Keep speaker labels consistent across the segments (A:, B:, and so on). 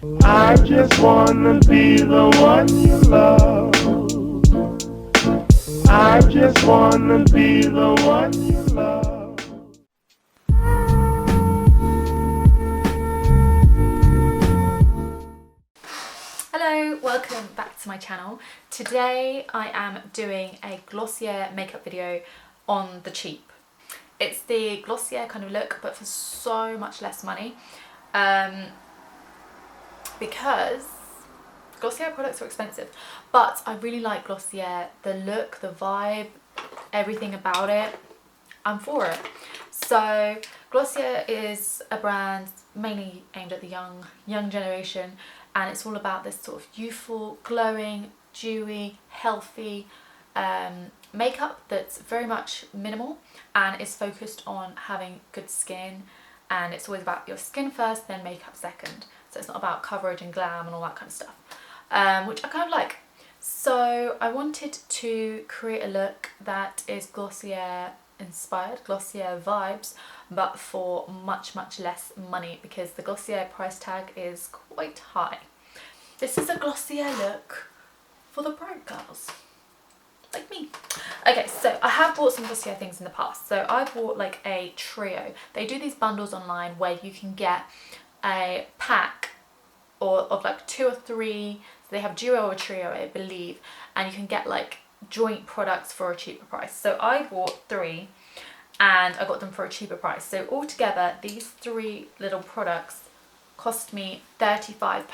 A: I just wanna be the one you love. I just wanna be the one you love.
B: Hello, welcome back to my channel. Today I am doing a Glossier makeup video on the cheap. It's the Glossier kind of look, but for so much less money. Because Glossier products are expensive, but I really like Glossier. The look, the vibe, everything about it, I'm for it. So Glossier is a brand mainly aimed at the young generation, and it's all about this sort of youthful, glowing, dewy, healthy makeup that's very much minimal and is focused on having good skin, and it's always about your skin first, then makeup second. So it's not about coverage and glam and all that kind of stuff, which I kind of like. So I wanted to create a look that is Glossier inspired, Glossier vibes, but for much less money, because the Glossier price tag is quite high. This is a Glossier look for the broke girls like me. Okay, so I have bought some Glossier things in the past. So I bought like a trio. They do these bundles online where you can get a pack of like 2 or 3. So they have duo or trio, I believe, and you can get like joint products for a cheaper price. So I bought 3 and I got them for a cheaper price. So altogether, these 3 little products cost me £35.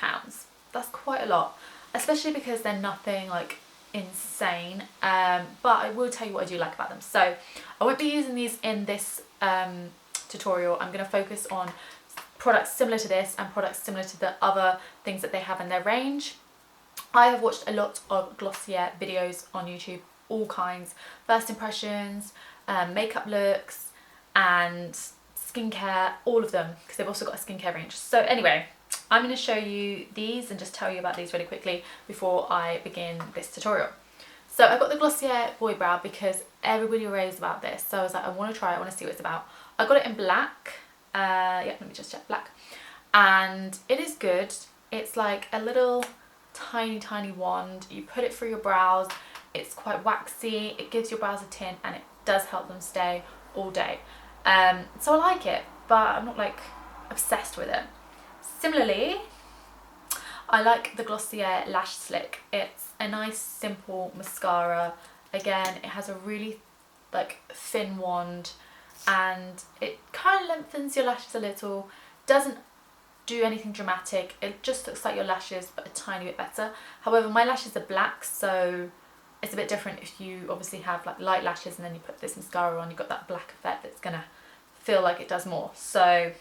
B: That's quite a lot, especially because they're nothing like insane, but I will tell you what I do like about them. So I won't be using these in this tutorial. I'm going to focus on products similar to this and products similar to the other things that they have in their range. I have watched a lot of Glossier videos on YouTube, all kinds, first impressions, makeup looks and skincare, all of them, because they've also got a skincare range. So anyway, I'm going to show you these and just tell you about these really quickly before I begin this tutorial. So I got the Glossier Boy Brow because everybody raves about this. So I was like, I want to try it, I want to see what it's about. I got it in black. Yeah, let me just check, black. And it is good. It's like a little tiny wand. You put it through your brows. It's quite waxy. It gives your brows a tint and it does help them stay all day. So I like it, but I'm not like obsessed with it. Similarly, I like the Glossier Lash Slick. It's a nice simple mascara. Again, it has a really like thin wand and it kind of lengthens your lashes a little. Doesn't do anything dramatic. It just looks like your lashes but a tiny bit better. However, my lashes are black, so it's a bit different if you obviously have like light lashes and then you put this mascara on, you've got that black effect that's gonna feel like it does more. So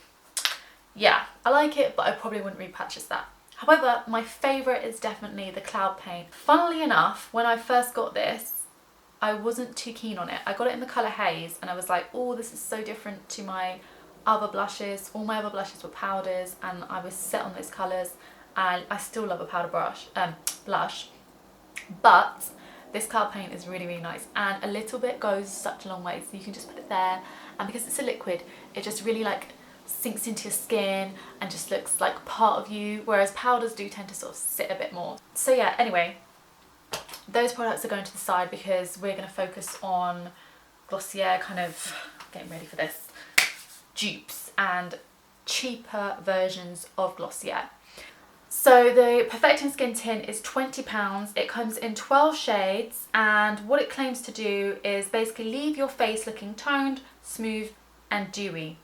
B: yeah, I like it, but I probably wouldn't repurchase that. However, my favourite is definitely the Cloud Paint. Funnily enough, when I first got this, I wasn't too keen on it. I got it in the colour Haze and I was like, oh, this is so different to my other blushes. All my other blushes were powders and I was set on those colours, and I still love a powder blush. But this Cloud Paint is really nice, and a little bit goes such a long way. So you can just put it there, and because it's a liquid, it just really like sinks into your skin and just looks like part of you, whereas powders do tend to sort of sit a bit more. So yeah, anyway, those products are going to the side because we're going to focus on Glossier, kind of getting ready for this, dupes and cheaper versions of Glossier. So the Perfecting Skin Tint is £20. It comes in 12 shades, and what it claims to do is basically leave your face looking toned, smooth and dewy.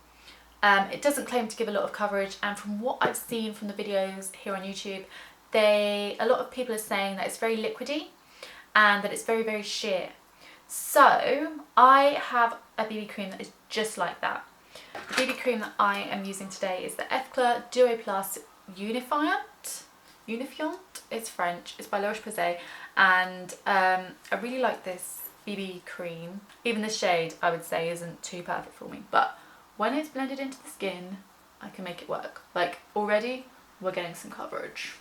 B: It doesn't claim to give a lot of coverage, and from what I've seen from the videos here on YouTube, a lot of people are saying that it's very liquidy and that it's very sheer. So I have a BB cream that is just like that. The BB cream that I am using today is the Ethcla Duo Plus Unifiant. It's French, it's by La Roche-Posay, and I really like this BB cream. Even the shade, I would say, isn't too perfect for me, but when it's blended into the skin, I can make it work. Like, already, we're getting some coverage.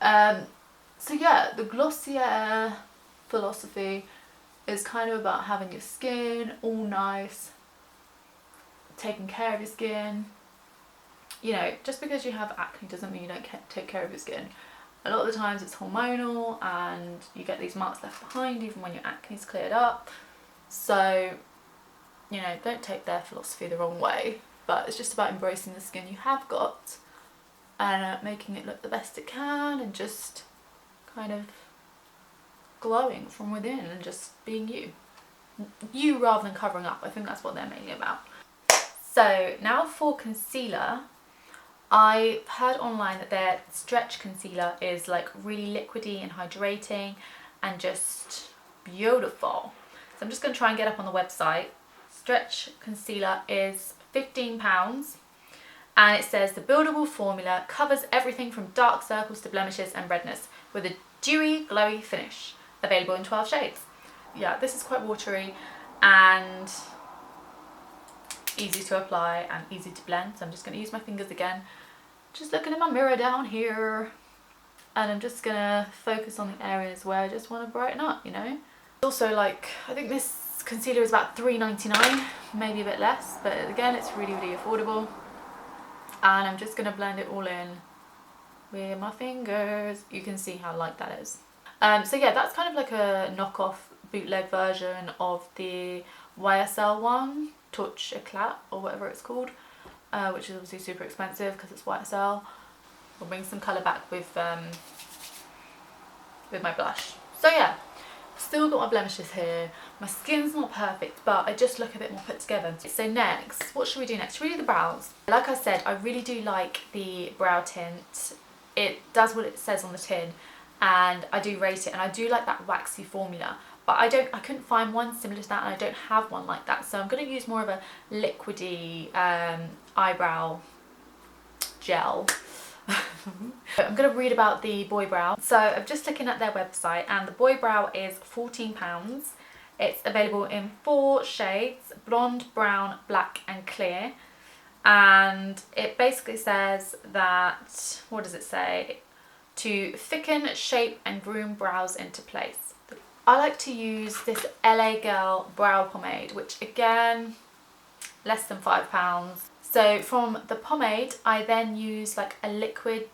B: So yeah, the Glossier philosophy is kind of about having your skin all nice, taking care of your skin, you know, just because you have acne doesn't mean you don't take care of your skin. A lot of the times it's hormonal and you get these marks left behind even when your acne's cleared up. So, you know, don't take their philosophy the wrong way, but it's just about embracing the skin you have got and making it look the best it can and just kind of glowing from within and just being you. You rather than covering up. I think that's what they're mainly about. So now for concealer. I heard online that their stretch concealer is like really liquidy and hydrating and just beautiful. So I'm just going to try and get up on the website. Stretch concealer is £15 and it says the buildable formula covers everything from dark circles to blemishes and redness with a dewy, glowy finish. Available in 12 shades. Yeah, this is quite watery and easy to apply and easy to blend. So I'm just going to use my fingers again. Just looking in my mirror down here. And I'm just going to focus on the areas where I just want to brighten up, you know. Also, like, I think this concealer is about £3.99, maybe a bit less. But again, it's really, really affordable. And I'm just going to blend it all in with my fingers. You can see how light that is. So yeah, that's kind of like a knockoff bootleg version of the YSL one, Touch Eclat or whatever it's called, which is obviously super expensive because it's YSL. We'll bring some colour back with my blush. So yeah, still got my blemishes here. My skin's not perfect, but I just look a bit more put together. So next, what should we do next? Should we do the brows? Like I said, I really do like the brow tint. It does what it says on the tin. And I do rate it, and I do like that waxy formula, but I couldn't find one similar to that, and I don't have one like that, so I'm going to use more of a liquidy eyebrow gel. I'm going to read about the boy brow. So I'm just looking at their website, and the boy brow is £14. It's available in 4 shades: blonde, brown, black and clear. And it basically says that, what does it say? To thicken, shape and groom brows into place. I like to use this LA Girl brow pomade, which again, less than £5. So from the pomade, I then use like a liquid,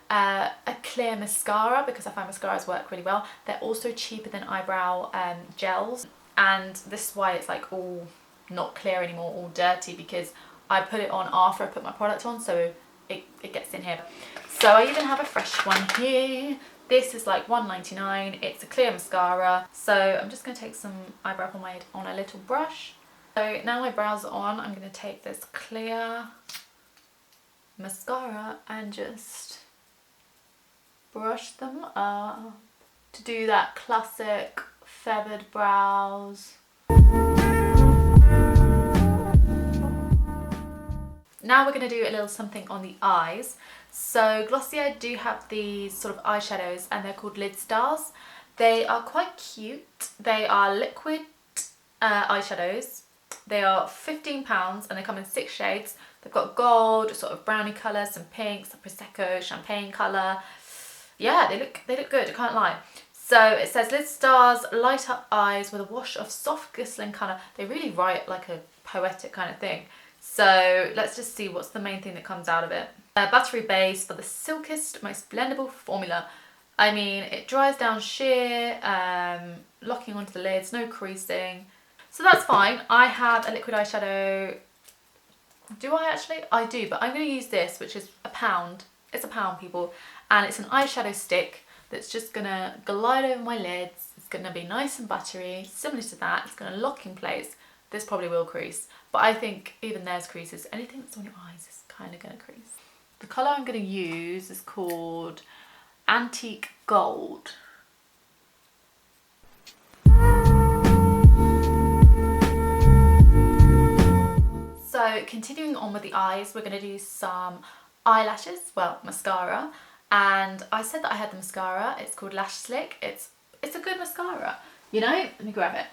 B: a clear mascara, because I find mascaras work really well. They're also cheaper than eyebrow gels. And this is why it's like all not clear anymore, all dirty, because I put it on after I put my product on, so it gets in here. So I even have a fresh one here. This is like £1.99. It's a clear mascara. So I'm just going to take some eyebrow pomade on a little brush. So now my brows are on, I'm going to take this clear mascara and just brush them up to do that classic feathered brows. Now we're going to do a little something on the eyes. So Glossier do have these sort of eyeshadows and they're called Lid Stars. They are quite cute. They are liquid eyeshadows. They are £15 and they come in 6 shades. They've got gold, sort of brownie colour, some pinks, a prosecco, champagne colour. Yeah, they look good, I can't lie. So it says Lid Stars light up eyes with a wash of soft glistening colour. They really write like a poetic kind of thing. So let's just see what's the main thing that comes out of it. Buttery base for the silkiest, most blendable formula. I mean, it dries down sheer, locking onto the lids, no creasing. So that's fine. I have a liquid eyeshadow. Do I actually? I do, but I'm going to use this, which is £1. It's £1, people. And it's an eyeshadow stick that's just going to glide over my lids. It's going to be nice and buttery, similar to that. It's going to lock in place. This probably will crease, but I think even there's creases. Anything that's on your eyes is kind of going to crease. The colour I'm going to use is called Antique Gold. So continuing on with the eyes, we're going to do some eyelashes, well, mascara. And I said that I had the mascara. It's called Lash Slick. It's a good mascara, you know? Let me grab it.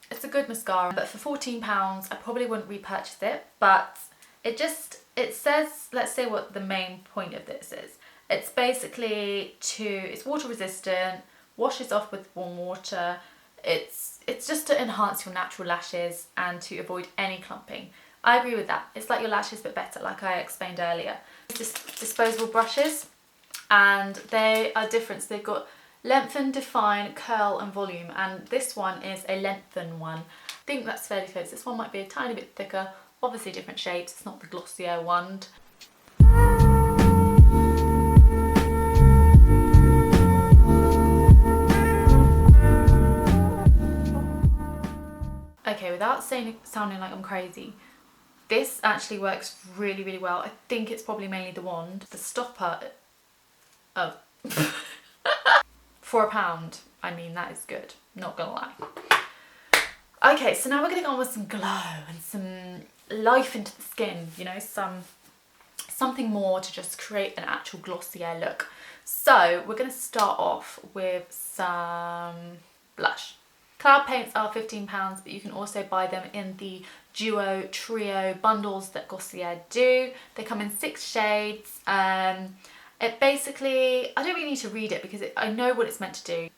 B: It's a good mascara, but for £14 I probably wouldn't repurchase it, but it says, let's say what the main point of this is. It's basically it's water resistant, washes off with warm water. It's just to enhance your natural lashes and to avoid any clumping. I agree with that. It's like your lashes but better, like I explained earlier. Just disposable brushes, and they are different. So they've got lengthen, define, curl and volume, and this one is a lengthen one. I think that's fairly close. This one might be a tiny bit thicker, obviously different shapes. It's not the Glossier wand. Okay, without sounding like I'm crazy, this actually works really, really well. I think it's probably mainly the wand. The stopper, oh. For £1, I mean, that is good, not gonna lie. Okay, so now we're gonna go on with some glow and some life into the skin, you know, something more to just create an actual Glossier look. So we're gonna start off with some blush. Cloud paints are £15, but you can also buy them in the duo, trio bundles that Glossier do. They come in 6 shades. It basically, I don't really need to read it because I know what it's meant to do.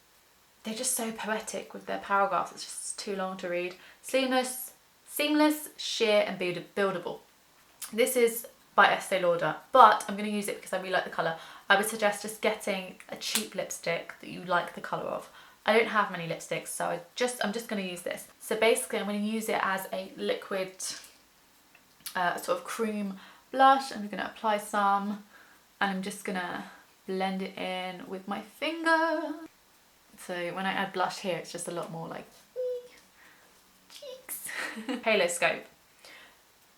B: They're just so poetic with their paragraphs, it's just too long to read. Seamless, sheer and buildable. This is by Estee Lauder, but I'm going to use it because I really like the colour. I would suggest just getting a cheap lipstick that you like the colour of. I don't have many lipsticks, so I'm just going to use this. So basically I'm going to use it as a liquid sort of cream blush. I'm going to apply some, and I'm just going to blend it in with my finger. So when I add blush here, it's just a lot more like cheeks. Halo Scope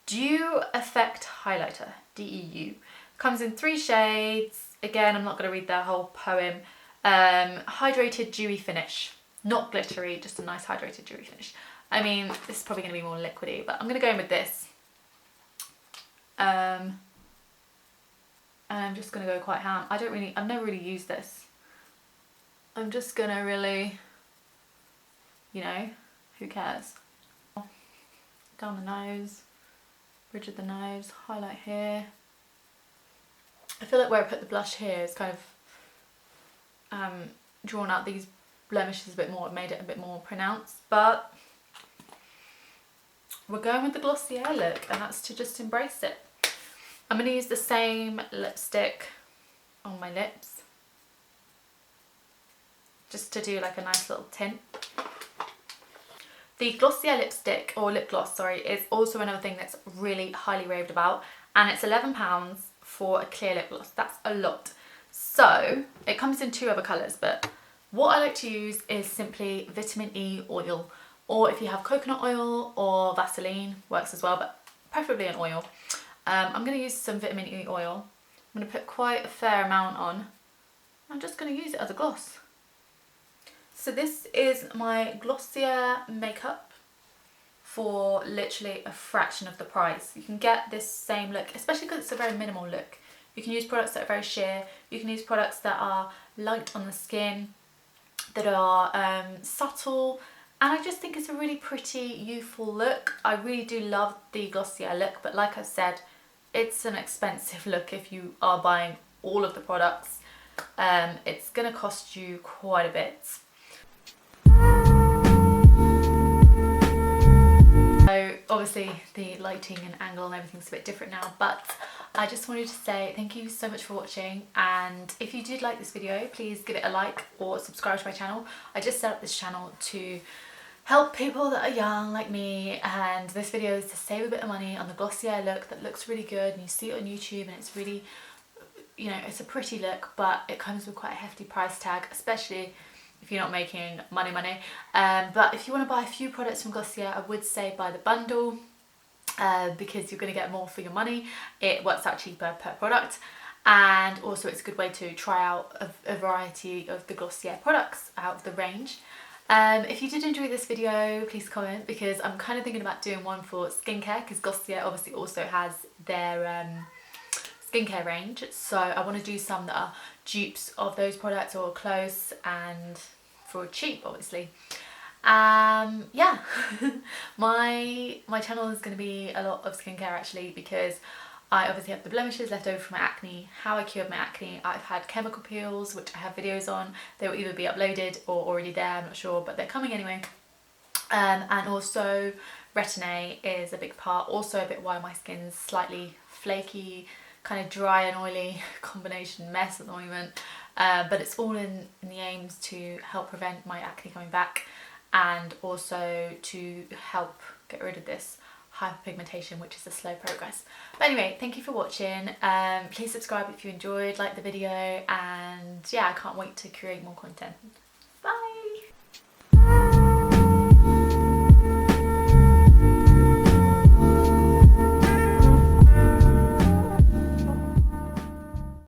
B: Dew Effect Highlighter, DEU. Comes in 3 shades. Again, I'm not going to read that whole poem. Hydrated dewy finish, not glittery, just a nice hydrated dewy finish. I mean, this is probably going to be more liquidy, but I'm going to go in with this. And I'm just going to go quite ham. I've never really used this. I'm just going to really, you know, who cares? Down the nose, bridge of the nose, highlight here. I feel like where I put the blush here is kind of drawn out these blemishes a bit more, made it a bit more pronounced, but we're going with the Glossier look, and that's to just embrace it. I'm going to use the same lipstick on my lips just to do like a nice little tint. The Glossier lipstick, or lip gloss, sorry, is also another thing that's really highly raved about, and it's £11 for a clear lip gloss. That's a lot. So it comes in 2 other colours, but what I like to use is simply vitamin E oil, or if you have coconut oil or Vaseline, works as well, but preferably an oil. I'm going to use some vitamin E oil. I'm going to put quite a fair amount on. I'm just going to use it as a gloss. So this is my Glossier makeup for literally a fraction of the price. You can get this same look, especially because it's a very minimal look. You can use products that are very sheer. You can use products that are light on the skin, that are subtle, and I just think it's a really pretty, youthful look. I really do love the Glossier look, but like I said, it's an expensive look if you are buying all of the products. It's going to cost you quite a bit. So obviously the lighting and angle and everything's a bit different now, but I just wanted to say thank you so much for watching, and if you did like this video, please give it a like or subscribe to my channel. I just set up this channel to help people that are young like me, and this video is to save a bit of money on the Glossier look that looks really good, and you see it on YouTube and it's really, you know, it's a pretty look, but it comes with quite a hefty price tag, especially if you're not making money. But if you want to buy a few products from Glossier, I would say buy the bundle, because you're going to get more for your money. It works out cheaper per product, and also it's a good way to try out a variety of the Glossier products out of the range. If you did enjoy this video, please comment, because I'm kind of thinking about doing one for skincare, because Glossier obviously also has their skincare range, so I want to do some that are dupes of those products or close and for cheap, obviously. Yeah, my channel is going to be a lot of skincare actually, because I obviously have the blemishes left over from my acne, how I cured my acne. I've had chemical peels, which I have videos on. They will either be uploaded or already there, I'm not sure, but they're coming anyway. And also Retin-A is a big part, also a bit why my skin's slightly flaky, kind of dry and oily combination mess at the moment, but it's all in the aims to help prevent my acne coming back and also to help get rid of this hyperpigmentation, which is a slow progress. But anyway, thank you for watching. Please subscribe if you enjoyed, like the video, and yeah, I can't wait to create more content.